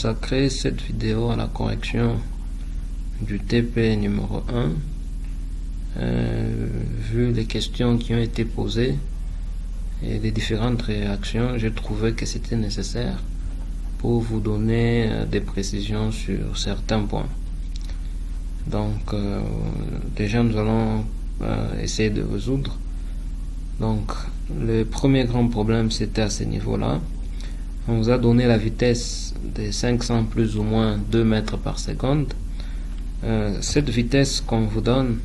Consacrer cette vidéo à la correction du TP numéro 1, vu les questions qui ont été posées et les différentes réactions, j'ai trouvé que c'était nécessaire pour vous donner des précisions sur certains points. Donc déjà nous allons essayer de résoudre. Donc le premier grand problème, c'était à ce niveau-là. On vous a donné la vitesse des 500 plus ou moins 2 mètres par seconde. Cette vitesse qu'on vous donne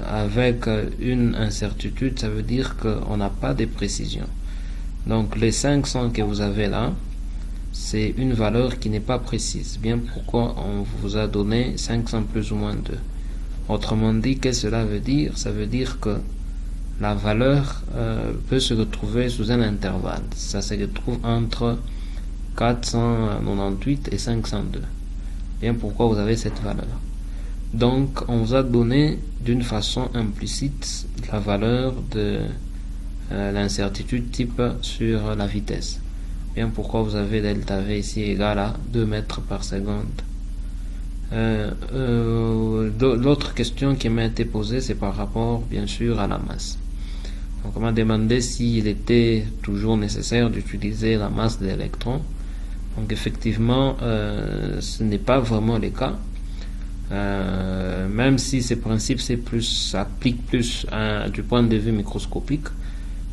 avec une incertitude, ça veut dire qu'on n'a pas de précision. Donc les 500 que vous avez là, c'est une valeur qui n'est pas précise. Bien pourquoi on vous a donné 500 plus ou moins 2. Autrement dit, qu'est-ce que cela veut dire? Ça veut dire que la valeur peut se retrouver sous un intervalle. Ça se retrouve entre 498 et 502. Bien pourquoi vous avez cette valeur. Donc on vous a donné d'une façon implicite la valeur de l'incertitude type sur la vitesse. Bien pourquoi vous avez delta V ici égal à 2 mètres par seconde. L'autre question qui m'a été posée, c'est par rapport bien sûr à la masse. Donc on m'a demandé s'il était toujours nécessaire d'utiliser la masse de l'électron. Donc effectivement, ce n'est pas vraiment le cas. Même si ces principes s'appliquent plus du point de vue microscopique,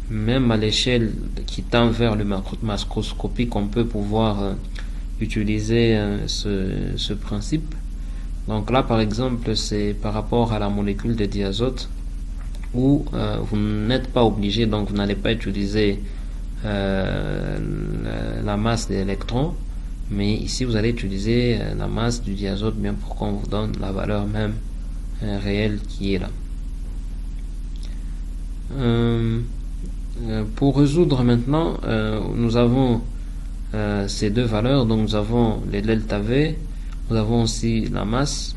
même à l'échelle qui tend vers le macroscopique, on peut pouvoir utiliser ce principe. Donc là par exemple, c'est par rapport à la molécule de diazote, où vous n'êtes pas obligé, donc vous n'allez pas utiliser la masse des électrons, mais ici vous allez utiliser la masse du diazote, bien pour qu'on vous donne la valeur même réelle qui est là. Pour résoudre maintenant, nous avons ces deux valeurs, donc nous avons les delta V, nous avons aussi la masse.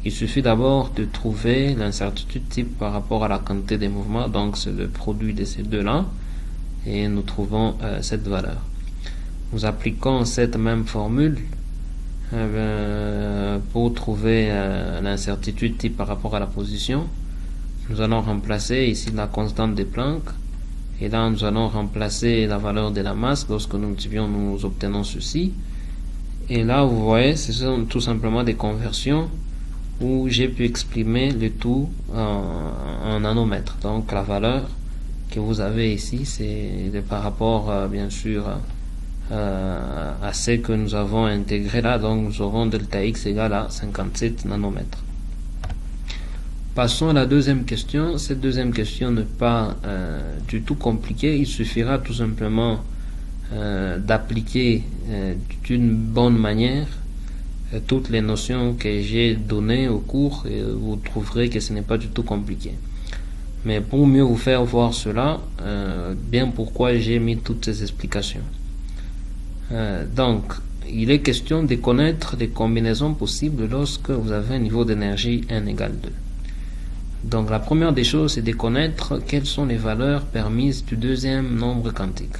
Il suffit d'abord de trouver l'incertitude type par rapport à la quantité des mouvements, donc c'est le produit de ces deux-là, et nous trouvons cette valeur. Nous appliquons cette même formule pour trouver l'incertitude type par rapport à la position. Nous allons remplacer ici la constante de Planck, et là nous allons remplacer la valeur de la masse. Lorsque nous multiplions, nous obtenons ceci, et là vous voyez, ce sont tout simplement des conversions où j'ai pu exprimer le tout en nanomètres. Donc la valeur que vous avez ici, c'est par rapport bien sûr à ce que nous avons intégré là. Donc nous aurons delta x égale à 57 nanomètres. Passons à la deuxième question. Cette deuxième question n'est pas du tout compliquée. Il suffira tout simplement d'appliquer d'une bonne manière toutes les notions que j'ai données au cours, et vous trouverez que ce n'est pas du tout compliqué. Mais pour mieux vous faire voir cela, bien pourquoi j'ai mis toutes ces explications. Donc, il est question de connaître les combinaisons possibles lorsque vous avez un niveau d'énergie n égale 2. Donc la première des choses, c'est de connaître quelles sont les valeurs permises du deuxième nombre quantique.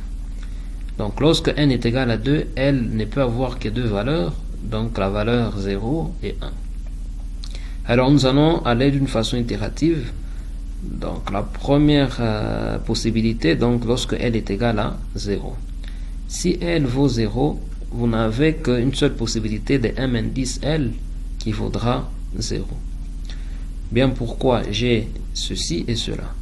Donc lorsque n est égal à 2, L ne peut avoir que deux valeurs, donc la valeur 0 et 1. Alors nous allons aller d'une façon itérative. Donc la première possibilité, donc lorsque L est égal à 0. Si L vaut 0, vous n'avez qu'une seule possibilité de m indice L qui vaudra 0. Bien pourquoi j'ai ceci et cela.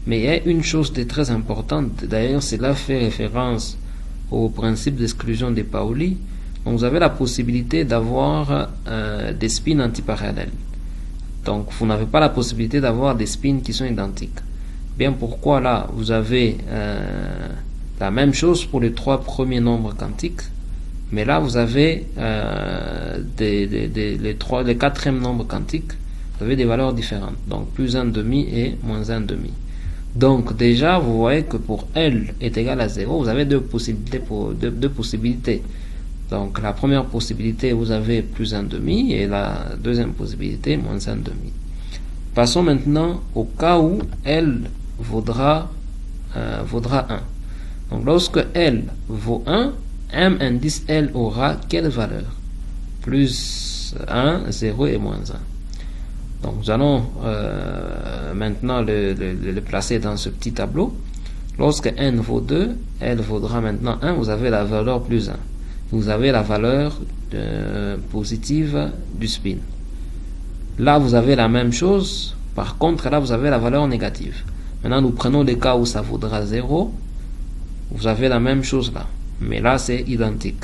Mais il y a une chose de très importante, d'ailleurs cela fait référence au principe d'exclusion de Pauli. Donc vous avez la possibilité d'avoir des spins antiparallèles. Donc vous n'avez pas la possibilité d'avoir des spins qui sont identiques. Bien pourquoi là vous avez la même chose pour les trois premiers nombres quantiques, mais là vous avez les quatrièmes nombres quantiques, vous avez des valeurs différentes. Donc plus 1,5 et moins 1,5. Donc déjà vous voyez que pour L est égal à 0, vous avez deux possibilités. Donc la première possibilité, vous avez plus 1,5, et la deuxième possibilité, moins 1,5. Passons maintenant au cas où L vaudra 1. Donc lorsque L vaut 1, M indice L aura quelle valeur? Plus 1, 0 et moins 1. Donc nous allons maintenant le placer dans ce petit tableau. Lorsque n vaut 2, L vaudra maintenant 1, vous avez la valeur plus 1. Vous avez la valeur positive du spin. Là, vous avez la même chose. Par contre, là, vous avez la valeur négative. Maintenant, nous prenons les cas où ça vaudra 0. Vous avez la même chose là. Mais là, c'est identique.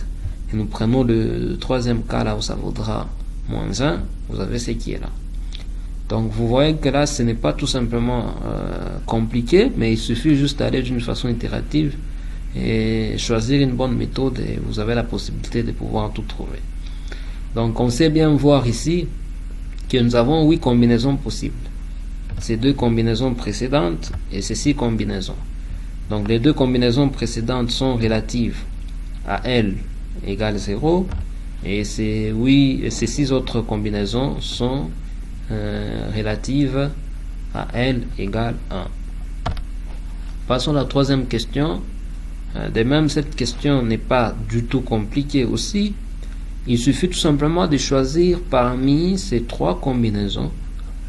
Et nous prenons le troisième cas là où ça vaudra moins 1. Vous avez ce qui est là. Donc, vous voyez que là, ce n'est pas tout simplement compliqué, mais il suffit juste d'aller d'une façon itérative et choisir une bonne méthode et vous avez la possibilité de pouvoir tout trouver. Donc, on sait bien voir ici que nous avons 8 combinaisons possibles. Ces 2 combinaisons précédentes et ces 6 combinaisons. Donc, les 2 combinaisons précédentes sont relatives à L égale 0 et ces 6 autres combinaisons sont relatives à L égale 1. Passons à la troisième question. De même, cette question n'est pas du tout compliquée aussi. Il suffit tout simplement de choisir parmi ces 3 combinaisons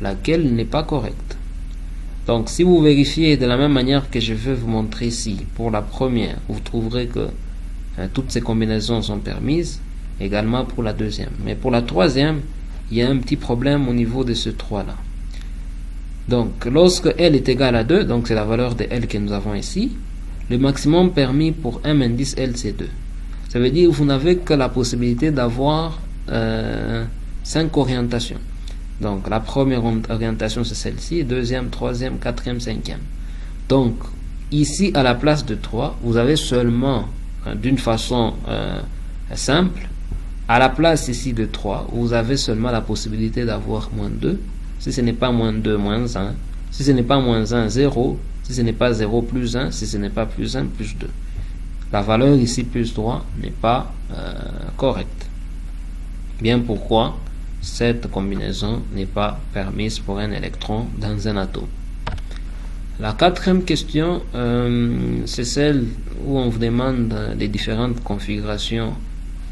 laquelle n'est pas correcte. Donc, si vous vérifiez de la même manière que je vais vous montrer ici, pour la première, vous trouverez que toutes ces combinaisons sont permises, également pour la deuxième. Mais pour la troisième, il y a un petit problème au niveau de ce 3 là. Donc, lorsque L est égal à 2, donc c'est la valeur de L que nous avons ici, le maximum permis pour M indice L c'est 2. Ça veut dire que vous n'avez que la possibilité d'avoir 5 orientations. Donc, la première orientation c'est celle-ci, deuxième, troisième, quatrième, cinquième. Donc, ici à la place de 3, vous avez seulement, d'une façon simple, à la place ici de 3, vous avez seulement la possibilité d'avoir moins 2. Si ce n'est pas moins 2, moins 1. Si ce n'est pas moins 1, 0. Si ce n'est pas 0, plus 1. Si ce n'est pas plus 1, plus 2. La valeur ici, plus 3, n'est pas correcte. Bien pourquoi cette combinaison n'est pas permise pour un électron dans un atome. La quatrième question, c'est celle où on vous demande les différentes configurations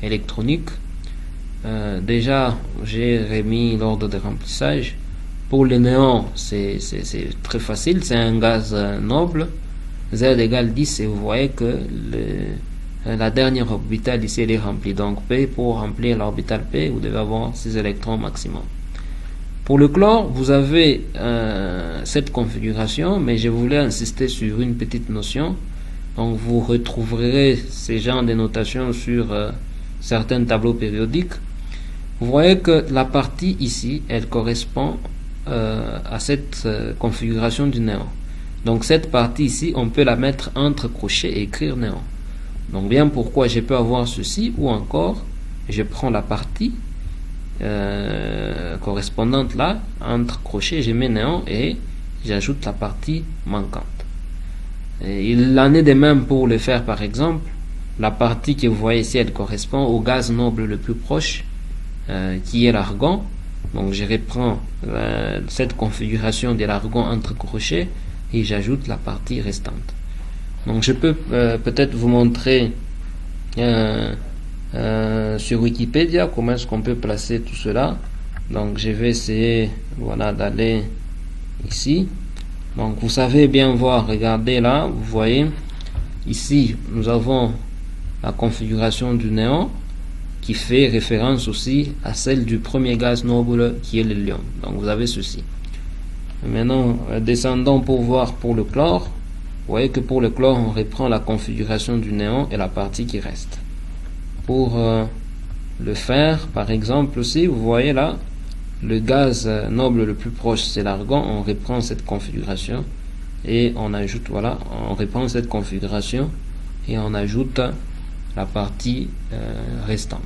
électroniques. Déjà, j'ai remis l'ordre de remplissage. Pour le néon, c'est très facile, c'est un gaz noble. Z égale 10 et vous voyez que la dernière orbitale ici elle est remplie. Donc P, pour remplir l'orbital P, vous devez avoir 6 électrons maximum. Pour le chlore, vous avez cette configuration, mais je voulais insister sur une petite notion. Donc vous retrouverez ces genres de notations sur certains tableaux périodiques. Vous voyez que la partie ici, elle correspond à cette configuration du néon. Donc cette partie ici, on peut la mettre entre crochets et écrire néon. Donc bien pourquoi je peux avoir ceci, ou encore, je prends la partie correspondante là, entre crochets, je mets néon et j'ajoute la partie manquante. Et il en est de même pour le fer par exemple. La partie que vous voyez ici, elle correspond au gaz noble le plus proche, qui est l'argon. Donc je reprends cette configuration de l'argon entre crochets et j'ajoute la partie restante. Donc je peux peut-être vous montrer sur Wikipédia comment est-ce qu'on peut placer tout cela. Donc je vais essayer, voilà, d'aller ici. Donc vous savez bien voir, regardez là, vous voyez ici nous avons la configuration du néon qui fait référence aussi à celle du premier gaz noble qui est l'hélium. Donc vous avez ceci. Maintenant descendons pour voir pour le chlore. Vous voyez que pour le chlore on reprend la configuration du néon et la partie qui reste. Pour le fer par exemple aussi, vous voyez là le gaz noble le plus proche c'est l'argon. On reprend cette configuration et on ajoute, voilà, on reprend cette configuration et on ajoute la partie restante.